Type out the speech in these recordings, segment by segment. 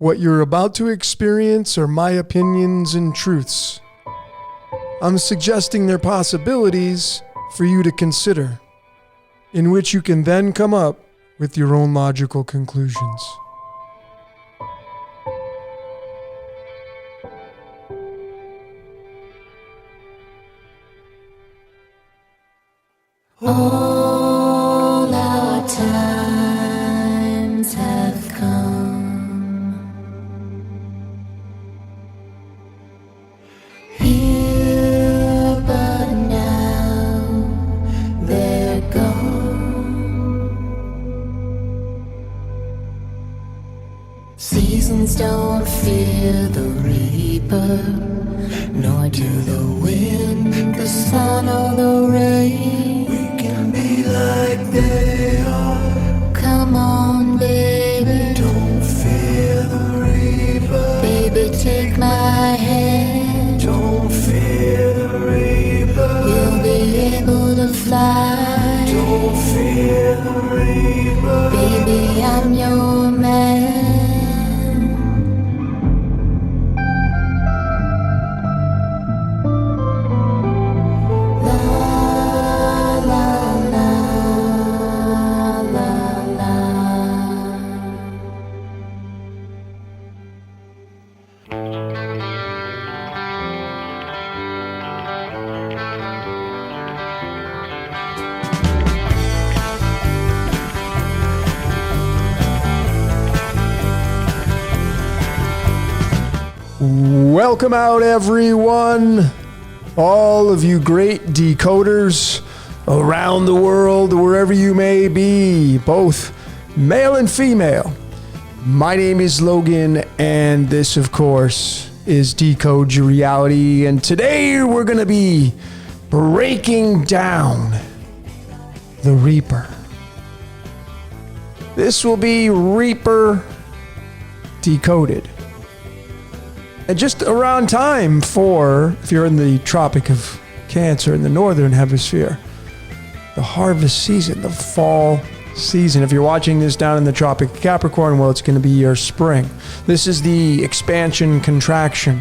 What you're about to experience are my opinions and truths. I'm suggesting they're possibilities for you to consider, in which you can then come up with your own logical conclusions. All our times have come. Here, but now they're gone. Seasons don't fear the reaper, nor do the wind, the sun, or the rain. Like they are. Come on, baby, don't fear the reaper. Baby, take my hand. Don't fear the reaper. We'll be able to fly. Don't fear the reaper. Baby, I'm your man. Welcome out, everyone. All of you great decoders around the world, wherever you may be, both male and female. My name is Logan, and this, of course, is Decode Your Reality. And today we're going to be breaking down the Reaper. This will be Reaper Decoded. And just around time for, if you're in the Tropic of Cancer in the Northern Hemisphere, the harvest season, the fall season. If you're watching this down in the Tropic of Capricorn, well, it's going to be your spring. This is the expansion, contraction,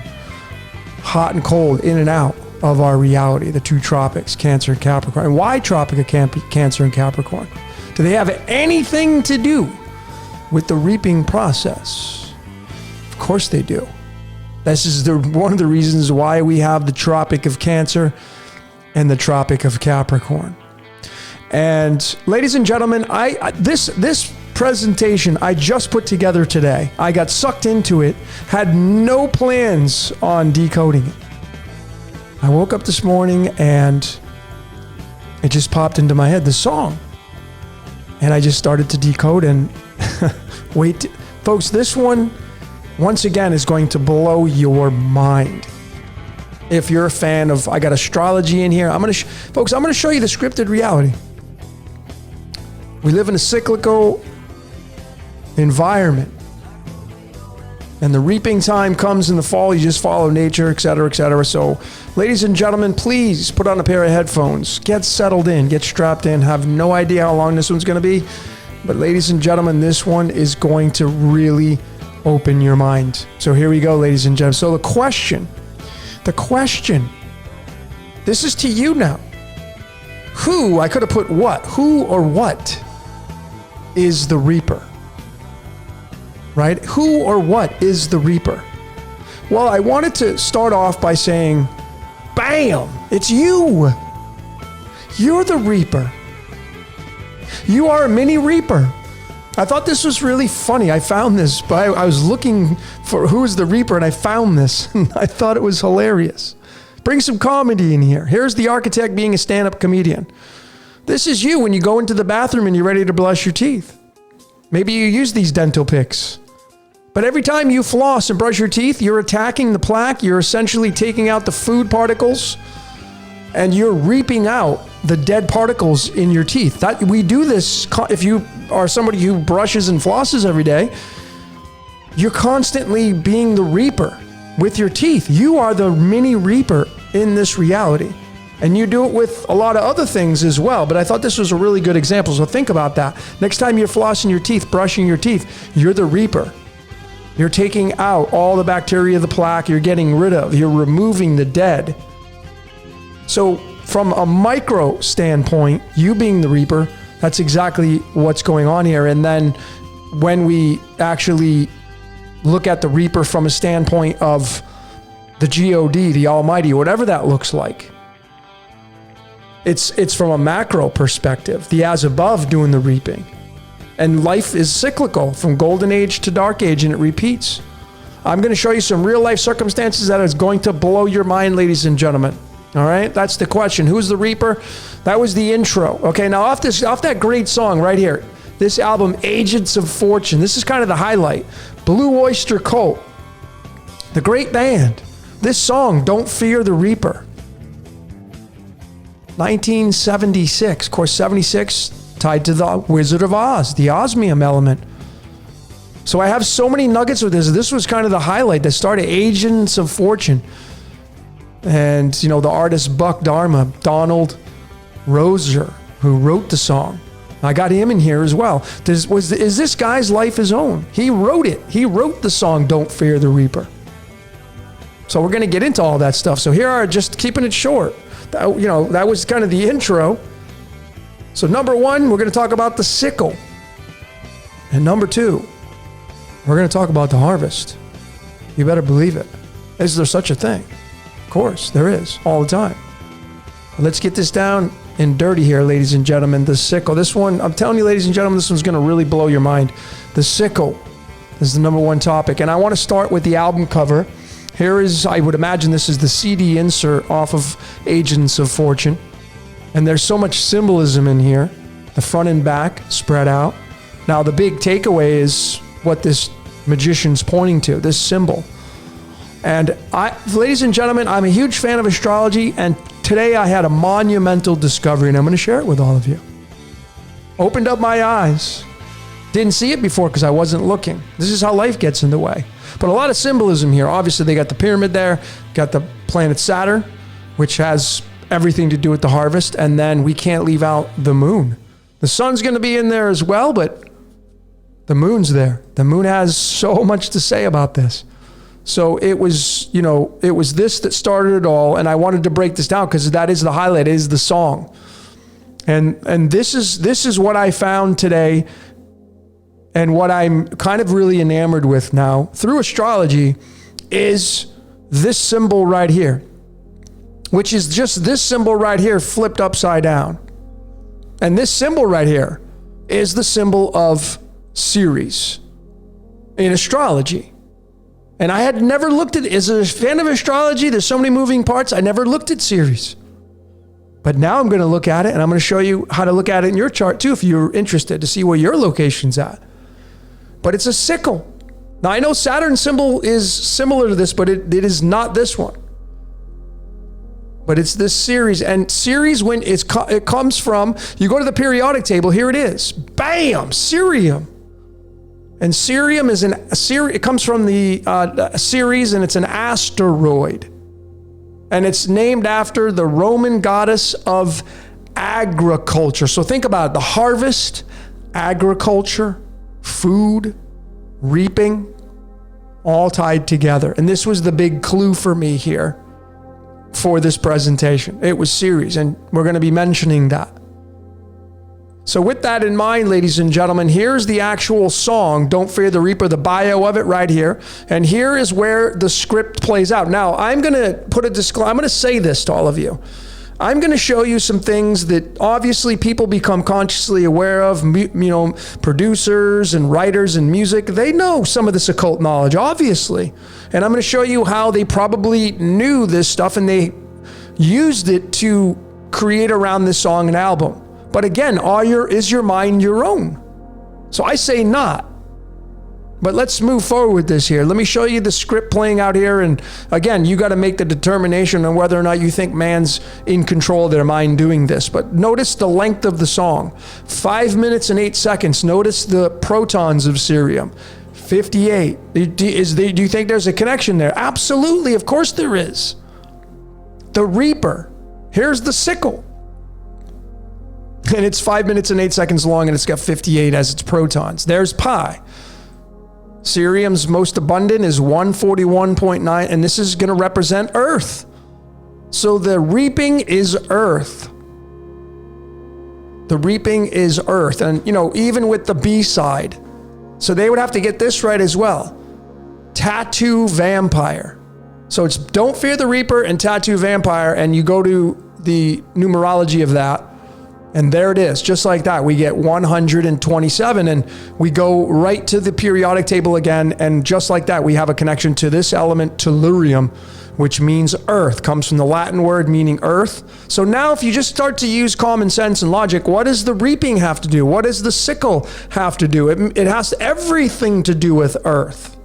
hot and cold, in and out of our reality, the two tropics, Cancer and Capricorn. And why Tropic of Cancer and Capricorn? Do they have anything to do with the reaping process? Of course they do. This is one of the reasons why we have the Tropic of Cancer and the Tropic of Capricorn. And ladies and gentlemen, this presentation I just put together today. I got sucked into it, had no plans on decoding it. I woke up this morning and it just popped into my head, the song. And I just started to decode and wait. Folks, this one, once again, is going to blow your mind. If you're a fan of, I got astrology in here. Folks, I'm going to show you the scripted reality. We live in a cyclical environment. And the reaping time comes in the fall. You just follow nature, et cetera, et cetera. So, ladies and gentlemen, please put on a pair of headphones. Get settled in. Get strapped in. Have no idea how long this one's going to be. But ladies and gentlemen, this one is going to really open your mind. So here we go, ladies and gentlemen. So the question, this is to you now. Who, I could have put what, who or what is the Reaper? Right? Who or what is the Reaper? Well, I wanted to start off by saying, bam, it's you. You're the Reaper. You are a mini Reaper. I thought this was really funny. I found this, but I was looking for who is the Reaper, and I found this, and I thought it was hilarious. Bring some comedy in here. Here's the architect being a stand-up comedian. This is you when you go into the bathroom and you're ready to brush your teeth. Maybe you use these dental picks. But every time you floss and brush your teeth, you're attacking the plaque. You're essentially taking out the food particles, and you're reaping out the dead particles in your teeth. That we do this if you are somebody who brushes and flosses every day. You're constantly being the Reaper with your teeth. You are the mini Reaper in this reality. And you do it with a lot of other things as well. But I thought this was a really good example. So think about that. Next time you're flossing your teeth, brushing your teeth, you're the Reaper. You're taking out all the bacteria, the plaque, you're getting rid of, you're removing the dead. So from a micro standpoint, you being the reaper, that's exactly what's going on here. And then when we actually look at the reaper from a standpoint of the God, the Almighty, whatever that looks like, it's from a macro perspective, the as above doing the reaping. And life is cyclical from golden age to dark age, and it repeats. I'm going to show you some real life circumstances that is going to blow your mind, ladies and gentlemen. All right, that's the question. Who's the reaper? That was the intro. Okay, now off that great song right here, this album, Agents of Fortune. This is kind of the highlight. Blue Oyster Cult, the great band. This song, Don't Fear the Reaper. 1976, of course, 76 tied to the Wizard of Oz, the osmium element. So I have so many nuggets with this. This was kind of the highlight that started Agents of Fortune. And, you know, the artist Buck Dharma, Donald Roser, who wrote the song. I got him in here as well. Is this guy's life his own? He wrote it. He wrote the song, Don't Fear the Reaper. So we're going to get into all that stuff. So here are, just keeping it short. That was kind of the intro. So number one, we're going to talk about the sickle. And number two, we're going to talk about the harvest. You better believe it. Is there such a thing? Of course, there is, all the time. Let's get this down and dirty here, ladies and gentlemen. The sickle. This one, I'm telling you, ladies and gentlemen, this one's going to really blow your mind. The sickle is the number one topic. And I want to start with the album cover. Here is, I would imagine this is the CD insert off of Agents of Fortune. And there's so much symbolism in here. The front and back spread out. Now, the big takeaway is what this magician's pointing to, this symbol. And ladies and gentlemen, I'm a huge fan of astrology, and today I had a monumental discovery, and I'm going to share it with all of you. Opened up my eyes. Didn't see it before because I wasn't looking. This is how life gets in the way. But a lot of symbolism here. Obviously, they got the pyramid there, got the planet Saturn, which has everything to do with the harvest, and then we can't leave out the moon. The sun's going to be in there as well, but the moon's there. The moon has so much to say about this. So it was this that started it all, and I wanted to break this down because that is the highlight, it is the song. And this is what I found today, and what I'm kind of really enamored with now through astrology is this symbol right here, which is just this symbol right here flipped upside down. And this symbol right here is the symbol of Ceres in astrology. And I had never looked at it. As a fan of astrology, there's so many moving parts. I never looked at Ceres. But now I'm going to look at it, and I'm going to show you how to look at it in your chart too, if you're interested to see where your location's at. But it's a sickle. Now, I know Saturn's symbol is similar to this, but it is not this one. But it's this Ceres. And Ceres, when it comes from, you go to the periodic table, here it is. Bam! Cerium. And cerium it comes from the Ceres, and it's an asteroid. And it's named after the Roman goddess of agriculture. So think about it, the harvest, agriculture, food, reaping, all tied together. And this was the big clue for me here for this presentation. It was Ceres, and we're going to be mentioning that. So with that in mind, ladies and gentlemen, here's the actual song, Don't Fear the Reaper, the bio of it right here. And here is where the script plays out. Now, I'm going to put a disclaimer. I'm going to say this to all of you. I'm going to show you some things that obviously people become consciously aware of, producers and writers and music. They know some of this occult knowledge, obviously. And I'm going to show you how they probably knew this stuff and they used it to create around this song and album. But again, is your mind your own? So I say not. But let's move forward with this here. Let me show you the script playing out here. And again, you got to make the determination on whether or not you think man's in control of their mind doing this. But notice the length of the song. 5 minutes and 8 seconds. Notice the protons of cerium. 58. Do you think there's a connection there? Absolutely. Of course there is. The Reaper. Here's the sickle. And it's 5 minutes and 8 seconds long, and it's got 58 as its protons. There's pi. Cerium's most abundant is 141.9, and this is going to represent Earth. So the reaping is Earth. The reaping is Earth. And, even with the B side, so they would have to get this right as well. Tattoo Vampire. So it's Don't Fear the Reaper and Tattoo Vampire, and you go to the numerology of that, and there it is, just like that. We get 127, and we go right to the periodic table again, and just like that, we have a connection to this element, tellurium, which means earth, comes from the Latin word meaning earth. So now if you just start to use common sense and logic, what does the reaping have to do? What does the sickle have to do? It has everything to do with earth.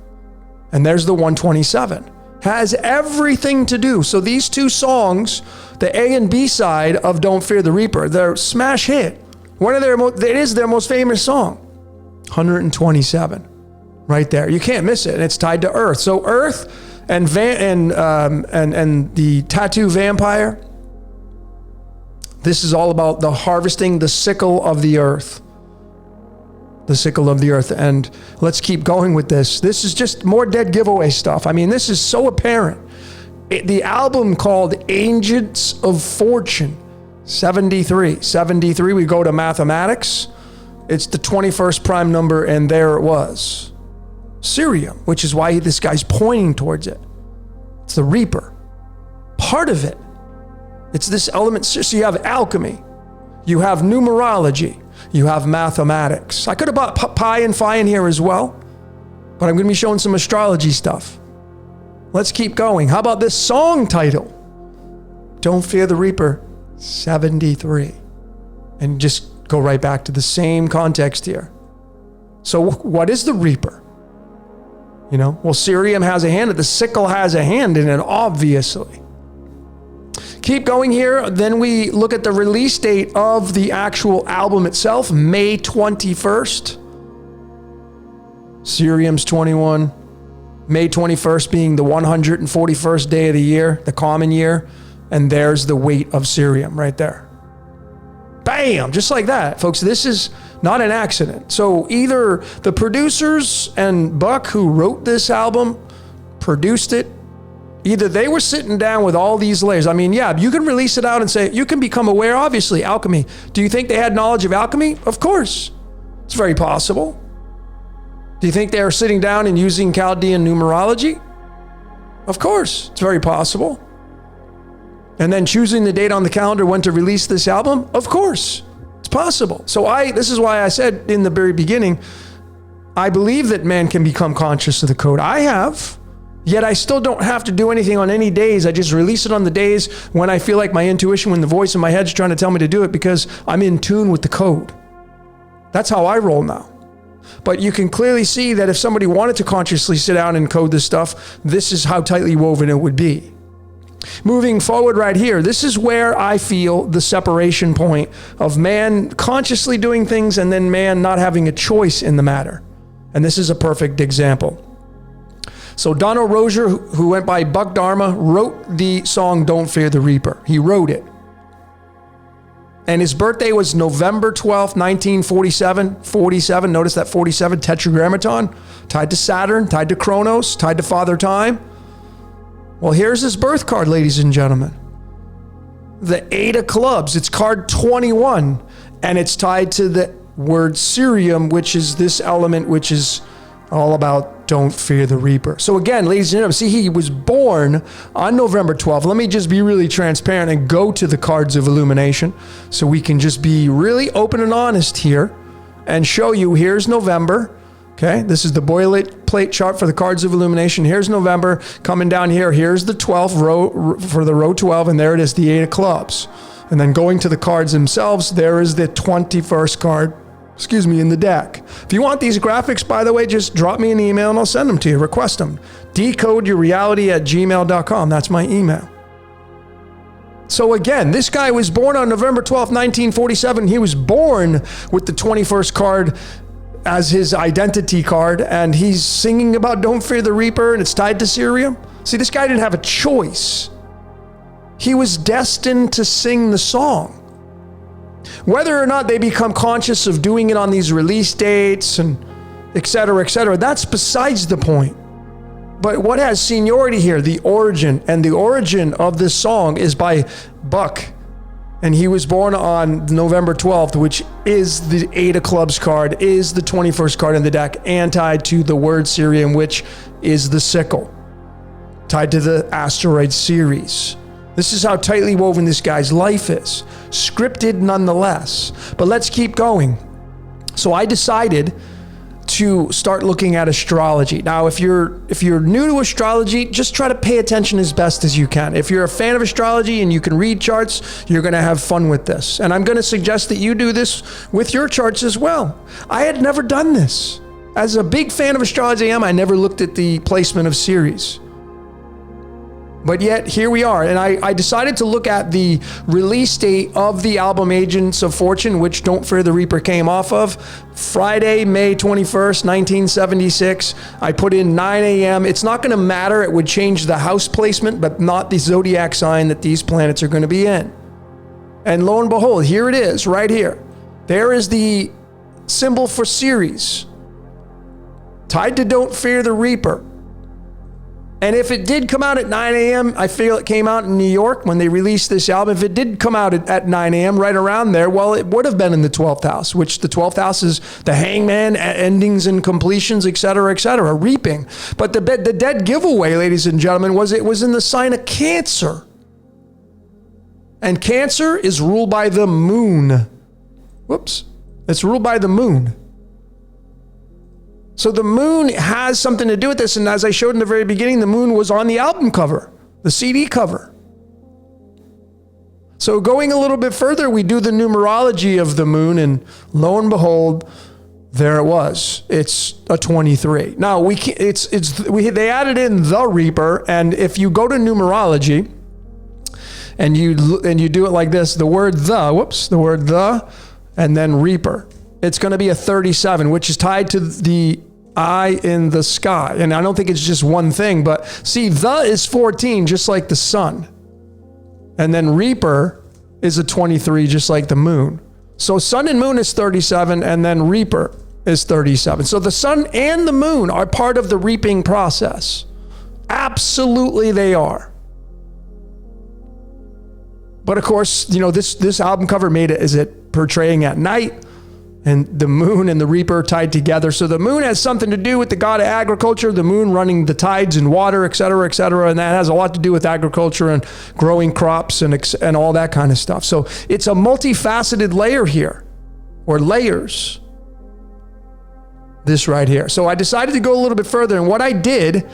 And there's the 127. Has everything to do. So these two songs, the A and B side of Don't Fear the Reaper, they're smash hit. It is their most famous song. 127. Right there. You can't miss it. And it's tied to earth. So earth and the Tattoo Vampire, this is all about the harvesting, the sickle of the earth. The sickle of the earth. And let's keep going with this. This is just more dead giveaway stuff. I mean, this is so apparent. The album called Agents of Fortune, 73. 73, we go to mathematics. It's the 21st prime number, and there it was. Cerium, which is why this guy's pointing towards it. It's the Reaper. Part of it. It's this element. So you have alchemy. You have numerology. You have mathematics. I could have bought pi and phi in here as well, but I'm going to be showing some astrology stuff. Let's keep going. How about this song title? Don't Fear the Reaper, 73. And just go right back to the same context here. So what is the Reaper? Well, Cerium has a hand, the sickle has a hand in it, obviously. Keep going here. Then we look at the release date of the actual album itself, May 21st. Cerium's 21. May 21st being the 141st day of the year, the common year. And there's the weight of Cerium right there. Bam! Just like that, folks. This is not an accident. So either the producers and Buck, who wrote this album, produced it, either they were sitting down with all these layers. I mean, yeah, you can release it out and say, you can become aware, obviously, alchemy. Do you think they had knowledge of alchemy? Of course. It's very possible. Do you think they are sitting down and using Chaldean numerology? Of course. It's very possible. And then choosing the date on the calendar when to release this album? Of course. It's possible. So this is why I said in the very beginning, I believe that man can become conscious of the code. I have. Yet I still don't have to do anything on any days. I just release it on the days when I feel like my intuition, when the voice in my head's trying to tell me to do it, because I'm in tune with the code. That's how I roll now. But you can clearly see that if somebody wanted to consciously sit down and code this stuff, this is how tightly woven it would be. Moving forward right here, this is where I feel the separation point of man consciously doing things and then man not having a choice in the matter. And this is a perfect example. So Donald Rozier, who went by Buck Dharma, wrote the song Don't Fear the Reaper. He wrote it. And his birthday was November 12th, 1947. 47, notice that 47, tetragrammaton, tied to Saturn, tied to Kronos, tied to Father Time. Well, here's his birth card, ladies and gentlemen. The 8 of clubs, it's card 21, and it's tied to the word Cerium, which is this element, which is all about Don't Fear the Reaper. So again, ladies and gentlemen, see, he was born on November 12th. Let me just be really transparent and go to the cards of illumination so we can just be really open and honest here and show you, here's November. Okay, this is the boilerplate chart for the cards of illumination. Here's November. Coming down here, here's the 12th row for the row 12, and there it is, the 8 of clubs. And then going to the cards themselves, there is the 21st card, in the deck. If you want these graphics, by the way, just drop me an email and I'll send them to you. Request them. decodeyourreality@gmail.com. That's my email. So again, this guy was born on November 12th, 1947. He was born with the 21st card as his identity card, and he's singing about Don't Fear the Reaper, and it's tied to Cerium. See, this guy didn't have a choice. He was destined to sing the song. Whether or not they become conscious of doing it on these release dates, and etc., etc. That's besides the point. But what has seniority here? The origin. And the origin of this song is by Buck. And he was born on November 12th, which is the 8 of clubs card, is the 21st card in the deck, and tied to the word Sirium, which is the sickle, tied to the asteroid Ceres. This is how tightly woven this guy's life is. Scripted nonetheless. But let's keep going. So I decided to start looking at astrology. Now, if you're new to astrology, just try to pay attention as best as you can. If you're a fan of astrology and you can read charts, you're going to have fun with this. And I'm going to suggest that you do this with your charts as well. I had never done this. As a big fan of astrology I never looked at the placement of Ceres. But yet, here we are. And I decided to look at the release date of the album Agents of Fortune, which Don't Fear the Reaper came off of. Friday, May 21st, 1976. I put in 9 a.m. It's not going to matter. It would change the house placement, but not the zodiac sign that these planets are going to be in. And lo and behold, here it is, right here. There is the symbol for Ceres, tied to Don't Fear the Reaper. And if it did come out at 9 a.m., I feel it came out in New York when they released this album. If it did come out at 9 a.m., right around there, well, it would have been in the 12th house, which the 12th house is the hangman, endings and completions, etc., reaping. But the dead giveaway, ladies and gentlemen, was it was in the sign of Cancer. And Cancer is ruled by the moon. Whoops. It's ruled by the moon. So the moon has something to do with this. And as I showed in the very beginning, the moon was on the album cover, the CD cover. So going a little bit further, we do the numerology of the moon, and lo and behold, there it was. It's a 23. Now they added in the Reaper, and if you go to numerology and you do it like this, the word the, and then Reaper, it's going to be a 37, which is tied to the eye in the sky. And I don't think it's just one thing, but see, the is 14, just like the sun. And then Reaper is a 23, just like the moon. So sun and moon is 37, and then Reaper is 37. So the sun and the moon are part of the reaping process. Absolutely they are. But of course, this album cover made it, is it portraying at night? And the moon and the Reaper tied together. So the moon has something to do with the god of agriculture, the moon running the tides and water, etc., and that has a lot to do with agriculture and growing crops and all that kind of stuff. So it's a multifaceted layer here, or layers, this right here. So I decided to go a little bit further, and what I did,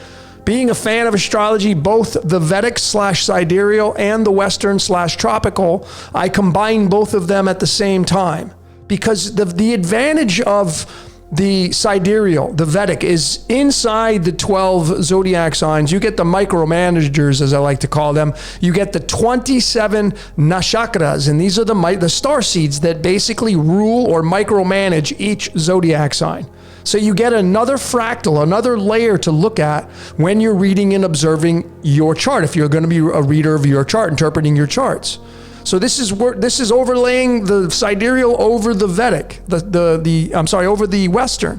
being a fan of astrology, both the Vedic / sidereal and the Western / tropical, I combined both of them at the same time. Because the advantage of the sidereal, the Vedic, is inside the 12 zodiac signs. You get the micromanagers, as I like to call them. You get the 27 nakshakras, and these are the star seeds that basically rule or micromanage each zodiac sign. So you get another fractal, another layer to look at when you're reading and observing your chart, if you're going to be a reader of your chart, interpreting your charts. So this is overlaying the sidereal over the Vedic, over the Western.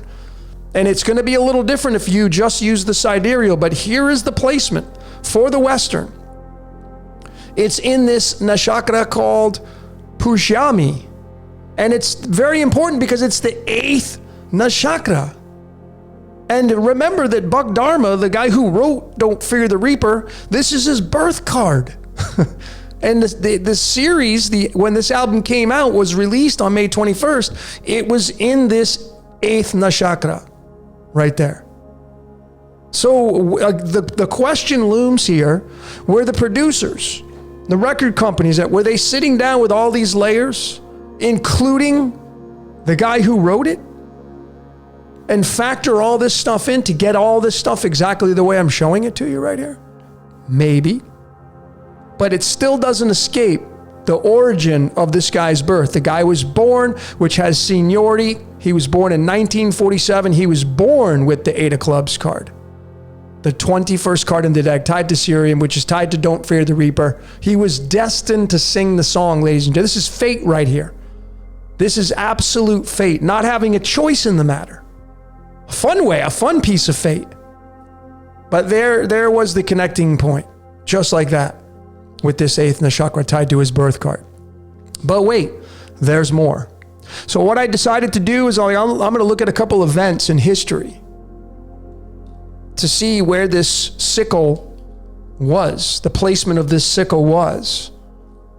And it's going to be a little different if you just use the sidereal, but here is the placement for the Western. It's in this nakshatra called Pushyami. And it's very important because it's the 8th nakshatra. And remember that Buck Dharma, the guy who wrote Don't Fear the Reaper, this is his birth card. And the series, when this album came out, was released on May 21st. It was in this 8th nakshatra right there. So the question looms here, were the producers, the record companies, were they sitting down with all these layers, including the guy who wrote it, and factor all this stuff in to get all this stuff exactly the way I'm showing it to you right here? Maybe. But it still doesn't escape the origin of this guy's birth. The guy was born, which has seniority. He was born in 1947. He was born with the 8 of clubs card, the 21st card in the deck, tied to Sirium, which is tied to Don't Fear the Reaper. He was destined to sing the song, ladies and gentlemen. This is fate right here. This is absolute fate, not having a choice in the matter. A fun way, a fun piece of fate. But there was the connecting point, just like that, with this eighth nakshatra tied to his birth card. But wait, there's more. So what I decided to do is I'm going to look at a couple events in history to see where this sickle was, the placement of this sickle was.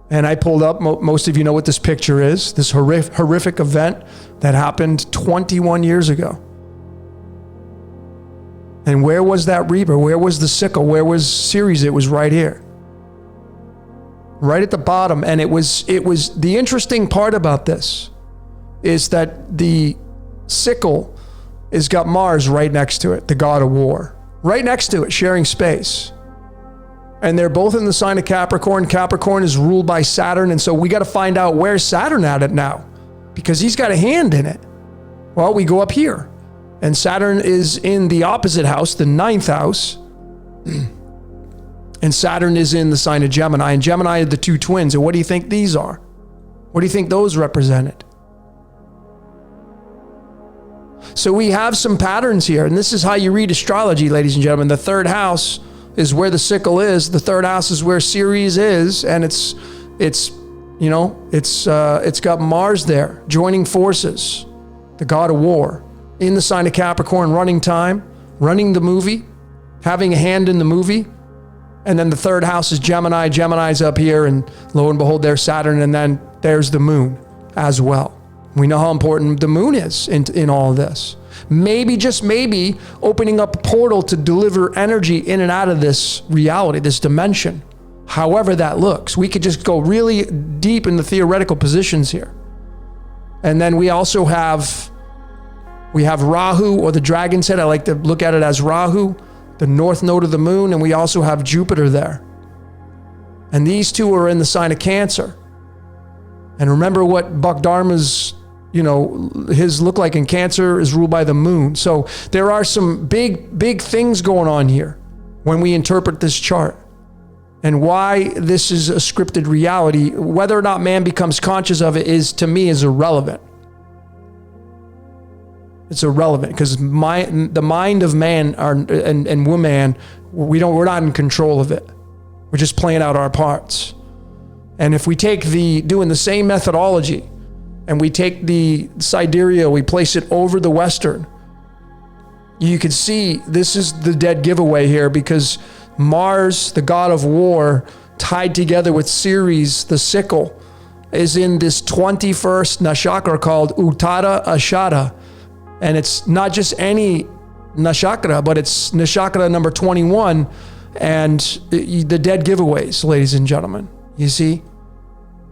And I pulled up, most of you know what this picture is, this horrific event that happened 21 years ago. And where was that reaper? Where was the sickle? Where was Ceres? It was right here. Right at the bottom. And it was the interesting part about this is that the sickle has got Mars right next to it, the god of war. Right next to it, sharing space. And they're both in the sign of Capricorn. Capricorn is ruled by Saturn. And so we got to find out where's Saturn at it now, because he's got a hand in it. Well, we go up here. And Saturn is in the opposite house, the 9th house. And Saturn is in the sign of Gemini. And Gemini are the two twins. And what do you think these are? What do you think those represented? So we have some patterns here. And this is how you read astrology, ladies and gentlemen. The third house is where the sickle is. The third house is where Ceres is. And it's got Mars there, joining forces, the god of war, in the sign of Capricorn, running time, running the movie, having a hand in the movie. And then the third house is Gemini. Gemini's up here, and lo and behold, there's Saturn, and then there's the moon as well. We know how important the moon is in all of this. Maybe, just maybe, opening up a portal to deliver energy in and out of this reality, this dimension, however that looks. We could just go really deep in the theoretical positions here. And then we also have Rahu, or the dragon's head. I like to look at it as Rahu, the north node of the moon, and we also have Jupiter there. And these two are in the sign of Cancer. And remember what Buck Dharma's, his look like in Cancer is ruled by the moon. So there are some big things going on here when we interpret this chart. And why this is a scripted reality, whether or not man becomes conscious of it, to me is irrelevant. It's irrelevant, because the mind of man and woman, we're not in control of it. We're just playing out our parts. And if we take doing the same methodology, and we take the sidereal, we place it over the Western, you can see this is the dead giveaway here, because Mars, the god of war, tied together with Ceres, the sickle, is in this 21st nakshatra called Uttara Ashada. And it's not just any nakshatra, but it's nakshatra number 21, and the dead giveaways, ladies and gentlemen, you see?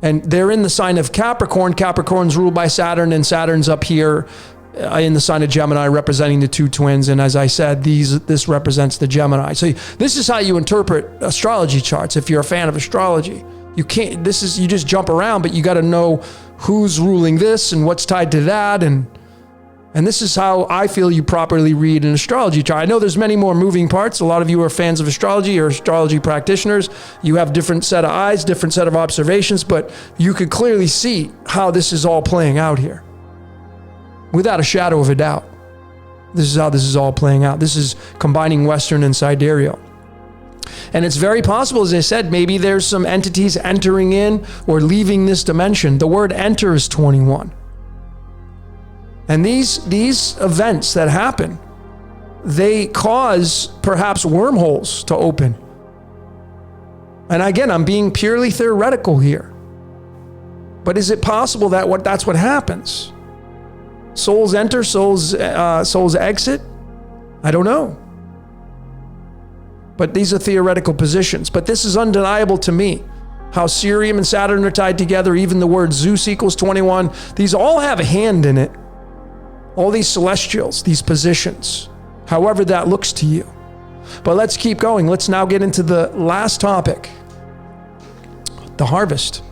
And they're in the sign of Capricorn. Capricorn's ruled by Saturn, and Saturn's up here in the sign of Gemini, representing the two twins. And as I said, this represents the Gemini. So this is how you interpret astrology charts. If you're a fan of astrology, you just jump around, but you got to know who's ruling this and what's tied to that. And this is how I feel you properly read an astrology chart. I know there's many more moving parts. A lot of you are fans of astrology or astrology practitioners. You have different set of eyes, different set of observations, but you can clearly see how this is all playing out here. Without a shadow of a doubt. This is how this is all playing out. This is combining Western and sidereal. And it's very possible, as I said, maybe there's some entities entering in or leaving this dimension. The word enter is 21. And these events that happen, they cause perhaps wormholes to open. And again, I'm being purely theoretical here. But is it possible that that's what happens? Souls enter, souls exit? I don't know. But these are theoretical positions. But this is undeniable to me. How Sirium and Saturn are tied together, even the word Zeus equals 21. These all have a hand in it. All these celestials, these positions, however that looks to you. But let's keep going. Let's now get into the last topic, the harvest.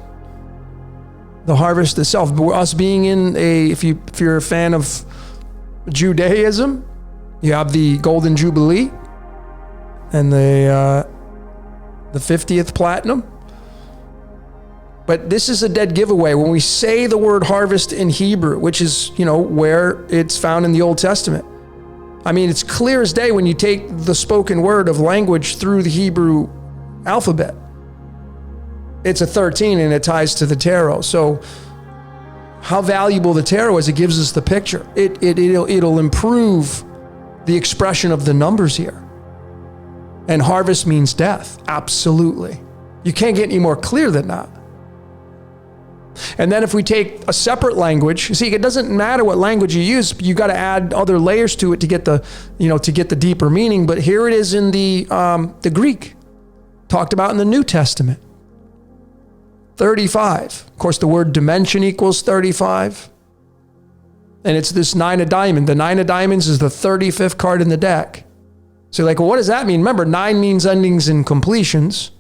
The harvest itself. Us being in if you're a fan of Judaism, you have the Golden Jubilee and the 50th Platinum. But this is a dead giveaway. When we say the word harvest in Hebrew, which is, where it's found in the Old Testament, I mean, it's clear as day when you take the spoken word of language through the Hebrew alphabet. It's a 13 and it ties to the tarot. So how valuable the tarot is, it gives us the picture. It'll improve the expression of the numbers here. And harvest means death. Absolutely. You can't get any more clear than that. And then if we take a separate language, you see, it doesn't matter what language you use, you got to add other layers to it to get the deeper meaning. But here it is in the Greek, talked about in the New Testament. 35. Of course, the word dimension equals 35. And it's this 9 of diamonds. The 9 of diamonds is the 35th card in the deck. So you're like, well, what does that mean? Remember, 9 means endings and completions.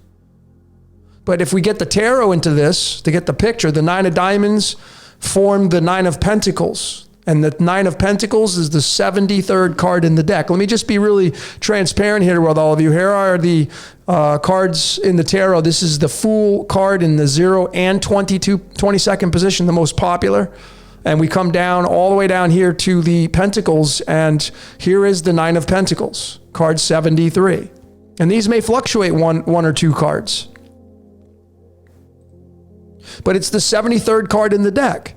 But if we get the tarot into this, to get the picture, the 9 of diamonds form the 9 of pentacles. And the 9 of pentacles is the 73rd card in the deck. Let me just be really transparent here with all of you. Here are the cards in the tarot. This is the Fool card in the 0 and 22nd position, the most popular. And we come down all the way down here to the pentacles. And here is the 9 of pentacles, card 73. And these may fluctuate one or two cards. But it's the 73rd card in the deck.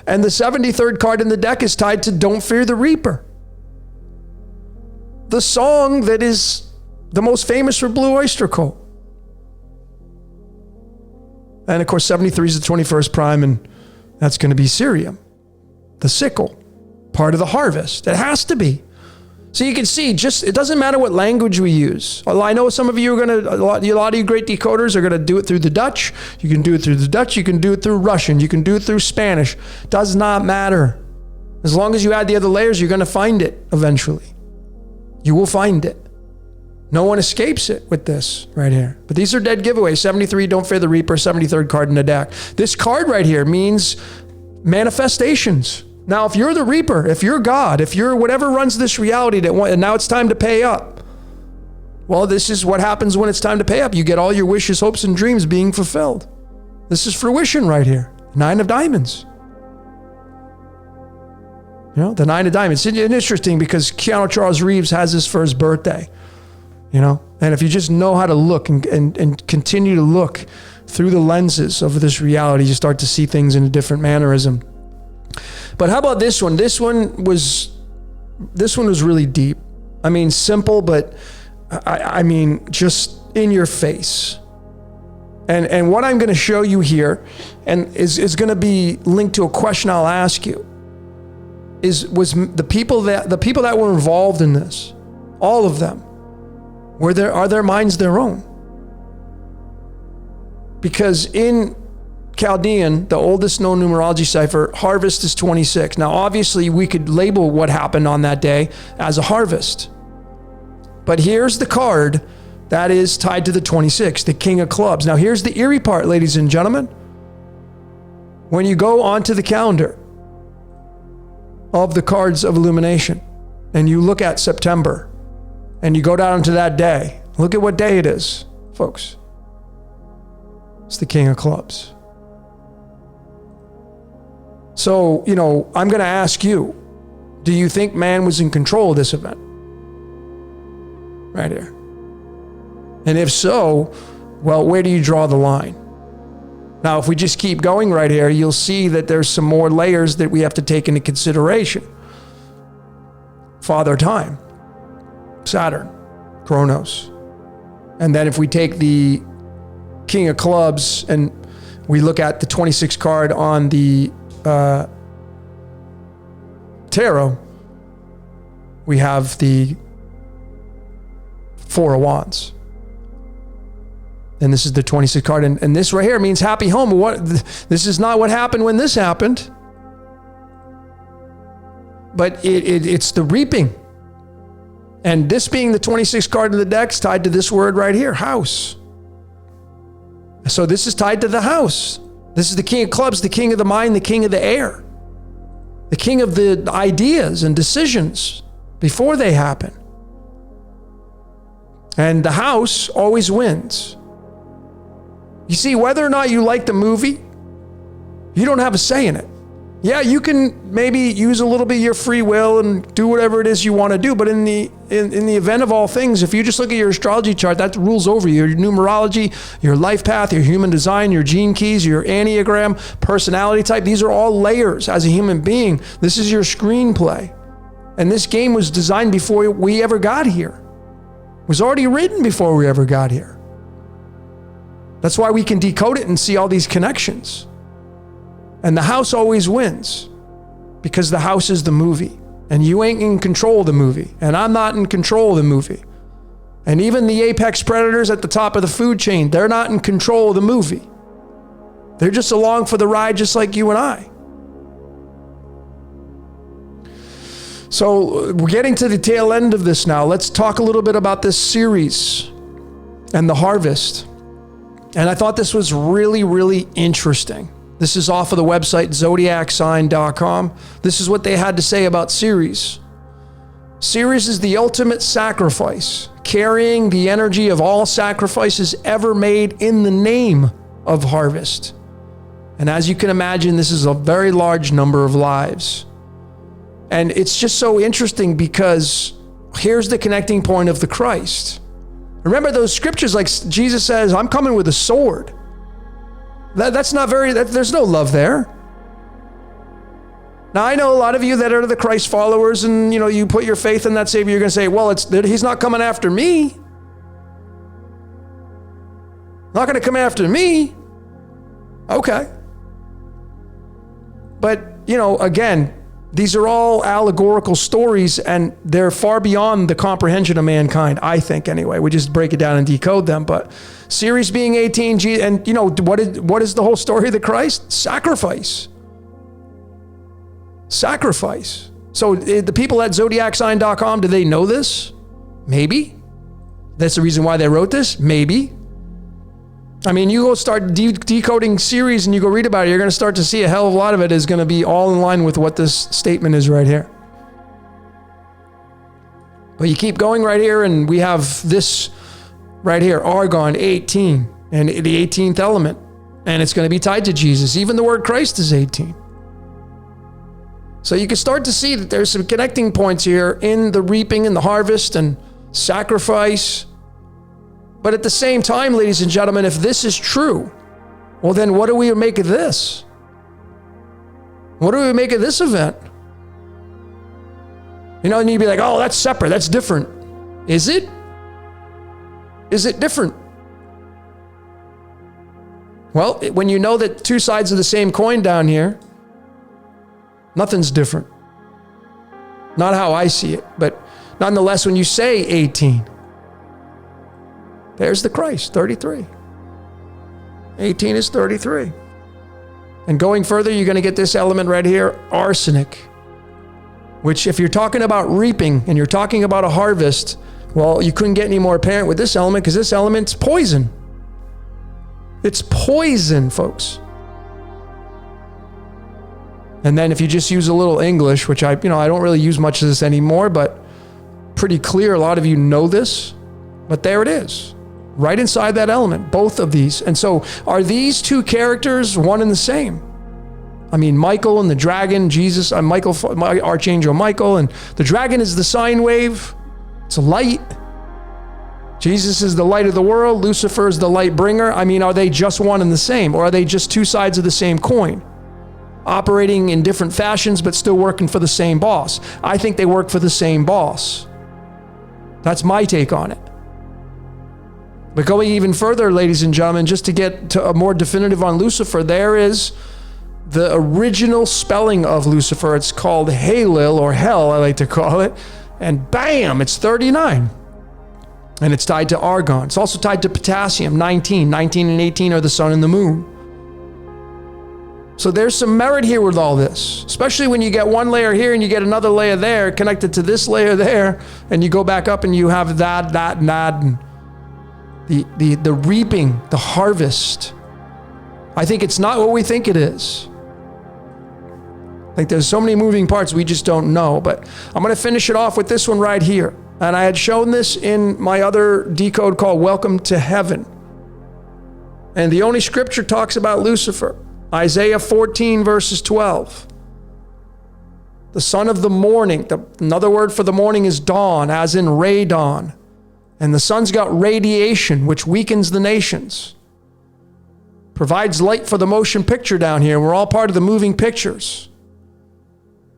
And the 73rd card in the deck is tied to Don't Fear the Reaper. The song that is the most famous for Blue Oyster Cult. And of course, 73 is the 21st prime, and that's going to be Cerium, the sickle, part of the harvest. It has to be. So you can see, it doesn't matter what language we use. I know some of you are going to, a lot of you great decoders are going to do it through the Dutch. You can do it through the Dutch. You can do it through Russian. You can do it through Spanish. Does not matter. As long as you add the other layers, you're going to find it eventually. You will find it. No one escapes it with this right here. But these are dead giveaways. 73, Don't Fear the Reaper, 73rd card in the deck. This card right here means manifestations. Now, if you're the Reaper, if you're God, if you're whatever runs this reality, and now it's time to pay up. Well, this is what happens when it's time to pay up. You get all your wishes, hopes, and dreams being fulfilled. This is fruition right here. 9 of diamonds. You know, the 9 of diamonds. It's interesting because Keanu Charles Reeves has his first birthday. You know, and if you just know how to look and continue to look through the lenses of this reality, you start to see things in a different mannerism. But how about this one? This one was really deep. I mean, simple, but I mean, just in your face. And what I'm going to show you here, and is going to be linked to a question I'll ask you, was the people that were involved in this, all of them, are their minds their own? Because in Chaldean, the oldest known numerology cipher, harvest is 26. Now, obviously, we could label what happened on that day as a harvest. But here's the card that is tied to the 26, the King of Clubs. Now, here's the eerie part, ladies and gentlemen. When you go onto the calendar of the cards of illumination and you look at September and you go down to that day, look at what day it is, folks. It's the King of Clubs. So, you know, I'm going to ask you, do you think man was in control of this event? Right here. And if so, well, where do you draw the line? Now, if we just keep going right here, you'll see that there's some more layers that we have to take into consideration. Father Time, Saturn, Kronos. And then if we take the King of Clubs and we look at the 26 card on the tarot, we have the Four of Wands. And this is the 26th card. And this right here means happy home. This is not what happened when this happened. But it's the reaping. And this being the 26th card of the deck is tied to this word right here, house. So this is tied to the house. This is the King of Clubs, the king of the mind, the king of the air. The king of the ideas and decisions before they happen. And the house always wins. You see, whether or not you like the movie, you don't have a say in it. Yeah, you can maybe use a little bit of your free will and do whatever it is you want to do. But in the event of all things, if you just look at your astrology chart, that rules over you. Your numerology, your life path, your human design, your gene keys, your Enneagram, personality type. These are all layers as a human being. This is your screenplay. And this game was designed before we ever got here. It was already written before we ever got here. That's why we can decode it and see all these connections. And the house always wins because the house is the movie and you ain't in control of the movie and I'm not in control of the movie. And even the apex predators at the top of the food chain, they're not in control of the movie. They're just along for the ride just like you and I. So we're getting to the tail end of this now. Let's talk a little bit about this series and the harvest. And I thought this was really, really interesting. This is off of the website zodiacsign.com. This is what they had to say about Ceres. Ceres is the ultimate sacrifice, carrying the energy of all sacrifices ever made in the name of harvest. And as you can imagine, this is a very large number of lives. And it's just so interesting because here's the connecting point of the Christ. Remember those scriptures like Jesus says, I'm coming with a sword. That's not there's no love there. Now, I know a lot of you that are the Christ followers and, you put your faith in that Savior, you're going to say, well, he's not coming after me. Not going to come after me. Okay. But, again, these are all allegorical stories and they're far beyond the comprehension of mankind, I think anyway. We just break it down and decode them. But Ceres being 18, and what is the whole story of the Christ? Sacrifice. Sacrifice. So the people at zodiacsign.com, do they know this? Maybe. That's the reason why they wrote this? Maybe. I mean, you go start decoding Ceres and you go read about it, you're going to start to see a hell of a lot of it is going to be all in line with what this statement is right here. But you keep going right here and we have this right here, Argon 18 and the 18th element. And it's going to be tied to Jesus. Even the word Christ is 18. So you can start to see that there's some connecting points here in the reaping and the harvest and sacrifice. But at the same time, ladies and gentlemen, if this is true, well, then what do we make of this? What do we make of this event? And you'd be like, oh, that's separate. That's different. Is it? Is it different? Well, when you know that two sides of the same coin down here, nothing's different. Not how I see it, but nonetheless, when you say 18, there's the Christ, 33. 18 is 33. And going further, you're going to get this element right here, arsenic, which if you're talking about reaping and you're talking about a harvest, well, you couldn't get any more apparent with this element because this element's poison. It's poison, folks. And then if you just use a little English, which I don't really use much of this anymore, but pretty clear, a lot of you know this, but there it is. Right inside that element, both of these. And so are these two characters one and the same? I mean, Michael and the dragon, Jesus, Archangel Michael, and the dragon is the sine wave. It's a light. Jesus is the light of the world. Lucifer is the light bringer. I mean, are they just one and the same? Or are they just two sides of the same coin? Operating in different fashions, but still working for the same boss. I think they work for the same boss. That's my take on it. But going even further, ladies and gentlemen, just to get to a more definitive on Lucifer, there is the original spelling of Lucifer. It's called Halil, or hell, I like to call it. And bam, it's 39. And it's tied to argon. It's also tied to potassium, 19. 19 and 18 are the sun and the moon. So there's some merit here with all this, especially when you get one layer here and you get another layer there connected to this layer there, and you go back up and you have that, and that, and the reaping, the harvest. I think it's not what we think it is. Like there's so many moving parts we just don't know, but I'm going to finish it off with this one right here. And I had shown this in my other decode called Welcome to Heaven. And the only scripture talks about Lucifer, Isaiah 14 verses 12. The son of the morning. Another word for the morning is dawn, as in radon. And the sun's got radiation, which weakens the nations. Provides light for the motion picture down here. We're all part of the moving pictures.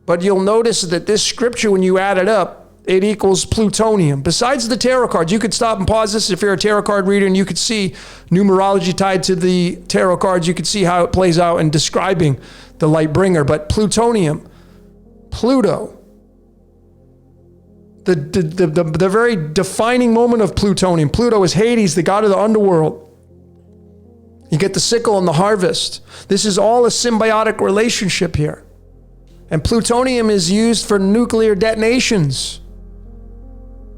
But you'll notice that this scripture, when you add it up, it equals plutonium. Besides the tarot cards, you could stop and pause this if you're a tarot card reader, and you could see numerology tied to the tarot cards. You could see how it plays out in describing the light bringer. But plutonium, Pluto, the very defining moment of plutonium. Pluto is Hades, the god of the underworld. You get the sickle and the harvest. This is all a symbiotic relationship here. And plutonium is used for nuclear detonations.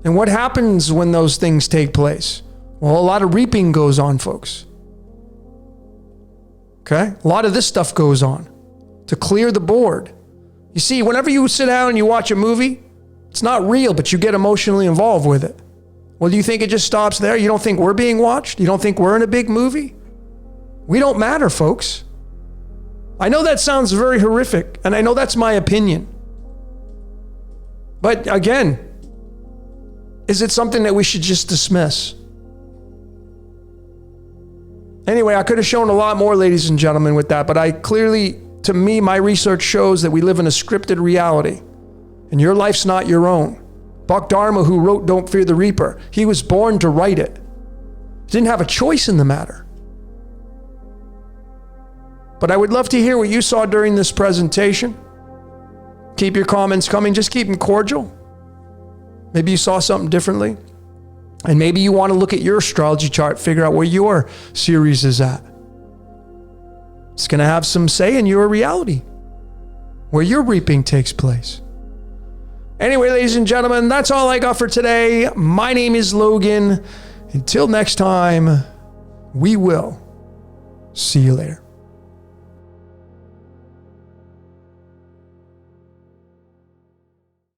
And what happens when those things take place? Well, a lot of reaping goes on, folks. Okay? A lot of this stuff goes on to clear the board. You see, whenever you sit down and you watch a movie, it's not real, but you get emotionally involved with it. Well, do you think it just stops there? You don't think we're being watched? You don't think we're in a big movie? We don't matter, folks. I know that sounds very horrific, and I know that's my opinion. But again, is it something that we should just dismiss? Anyway, I could have shown a lot more, ladies and gentlemen, with that, but I clearly, to me, my research shows that we live in a scripted reality, and your life's not your own. Buck Dharma, who wrote Don't Fear the Reaper, he was born to write it. He didn't have a choice in the matter. But I would love to hear what you saw during this presentation. Keep your comments coming. Just keep them cordial. Maybe you saw something differently. And maybe you want to look at your astrology chart, figure out where your series is at. It's going to have some say in your reality, where your reaping takes place. Anyway, ladies and gentlemen, that's all I got for today. My name is Logan. Until next time, we will see you later.